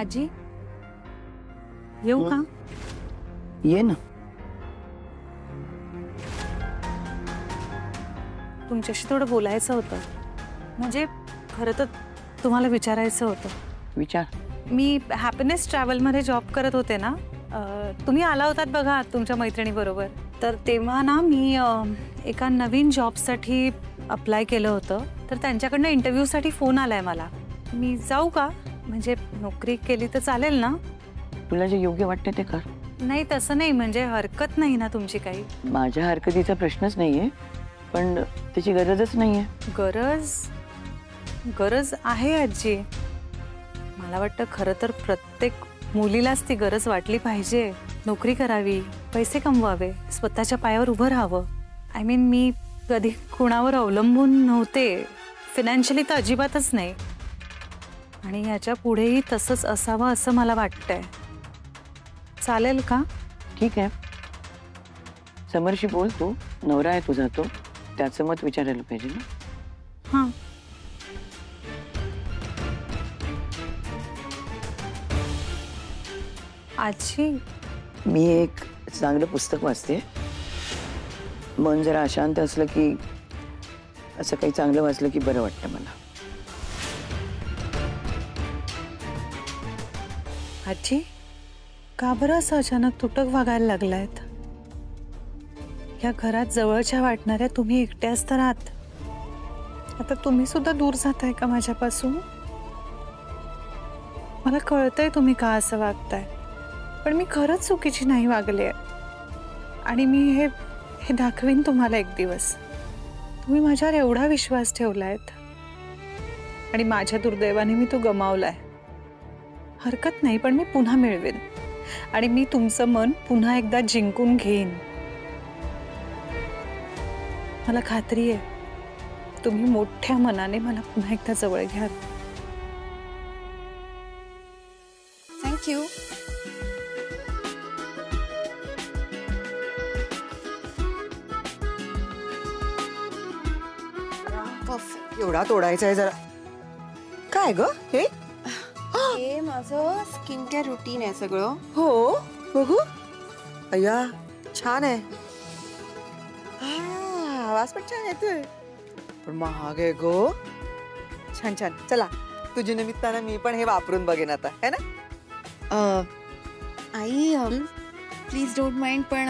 आजी येऊ का? ये ना. तुमच्याशी थोडं बोलायचं होतं. म्हणजे खरं तर तुम्हाला विचारायचं होतं. विचार. मी हॅपीनेस ट्रॅव्हलमध्ये जॉब करत होते ना. तुम्ही आला होतात बघा तुमच्या मैत्रिणीबरोबर. तर तेव्हा ना मी एका नवीन जॉबसाठी अप्लाय केलं होतं. तर त्यांच्याकडनं इंटरव्ह्यूसाठी फोन आलाय मला. मी जाऊ का? म्हणजे नोकरी केली तर चालेल ना? तुला जे योग्य वाटते ते कर. नाही तसं नाही, म्हणजे हरकत नाही ना तुमची काही? माझ्या हरकतीचा प्रश्नच नाहीये, पण त्याची गरजच नाहीये. गरज आहे आजी. मला वाटतं खरं तर प्रत्येक मुलीलाच ती गरज वाटली पाहिजे. नोकरी करावी, पैसे कमवावे, स्वतःच्या पायावर उभं राहावं. आय मीन मी कधी कुणावर अवलंबून नव्हते, फायनान्शियली तर अजिबातच नाही. आणि याच्या पुढेही तसंच असावं असं मला वाटतंय. चालेल का? ठीक आहे. समरशी बोल, तू नवरा आहे तुझा, तो त्याचं मत विचारायला पाहिजे ना. हां. आजी मी एक चांगलं पुस्तक वाचते. मन जरा अशांत असलं की असं काही चांगलं वाचलं की बरं वाटतं मला. आजी का बरं असं अचानक तुटक वागायला लागलायत? या घरात जवळच्या वाटणाऱ्या तुम्ही एकट्याच तर आहात. आता तुम्ही सुद्धा दूर जाताय का माझ्यापासून? मला कळतंय तुम्ही का असं वागताय, पण मी खरंच चुकीची नाही वागले. आणि मी हे दाखवीन तुम्हाला एक दिवस. तुम्ही माझ्यावर एवढा विश्वास ठेवलायत आणि माझ्या दुर्दैवाने मी तो गमावलाय. हरकत नाही, पण मी पुन्हा मिळवेन आणि मी तुमचं मन पुन्हा एकदा जिंकून घेईन. मला खात्री आहे तुम्ही मोठ्या मनाने मला पुन्हा एकदा जवळ घ्याल. थँक्यू. एवढा तोडायचा आहे जरा. काय ग हे? हे माझं स्किन केअर रुटीन आहे सगळं. हो बघू. अय्या छान आहे. आवाज पण छान येतोय, पण महाग आहे गो. छान छान. चला तुझ्या निमित्तानं मी पण हे वापरून बघेन आता, है ना. आई प्लीज डोंट माइंड, पण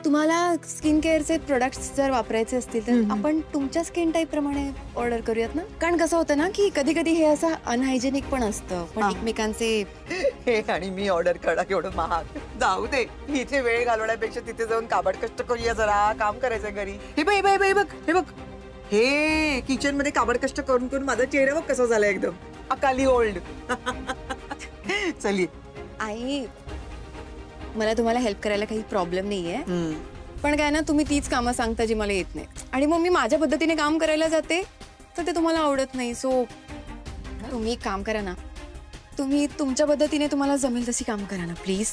तुम्हाला स्किन केअरचे प्रोडक्ट्स जर वापरायचे असतील तर आपण तुमच्या स्किन टाईप प्रमाणे ऑर्डर करूयात ना. कारण कसं होतं ना की कधी कधी हे असं अनहायजेनिक पण असतं. पण एकमेकांचे हे आणि मी ऑर्डर करा एवढं महाग. जाऊ दे, इथे वेळ घालवण्यापेक्षा तिथे जाऊन काबड कष्ट करूया. जरा काम करायचं घरी. हे बघ हे बघ हे बघ. हे किचन मध्ये काबड कष्ट करून करून माझा चेहरा बघ कसा झाला, एकदम अकाली ओल्ड. चली आई, मला तुम्हाला हेल्प करायला काही प्रॉब्लेम नाहीये, पण काय ना तुम्ही तीच कामं सांगता जी मला येत नाही. आणि मग मी माझ्या पद्धतीने काम करायला जाते तर ते तुम्हाला आवडत नाही. सो तुम्ही एक काम करा ना, तुम्ही तुमच्या पद्धतीने तुम्हाला जमेल तशी काम करा ना प्लीज.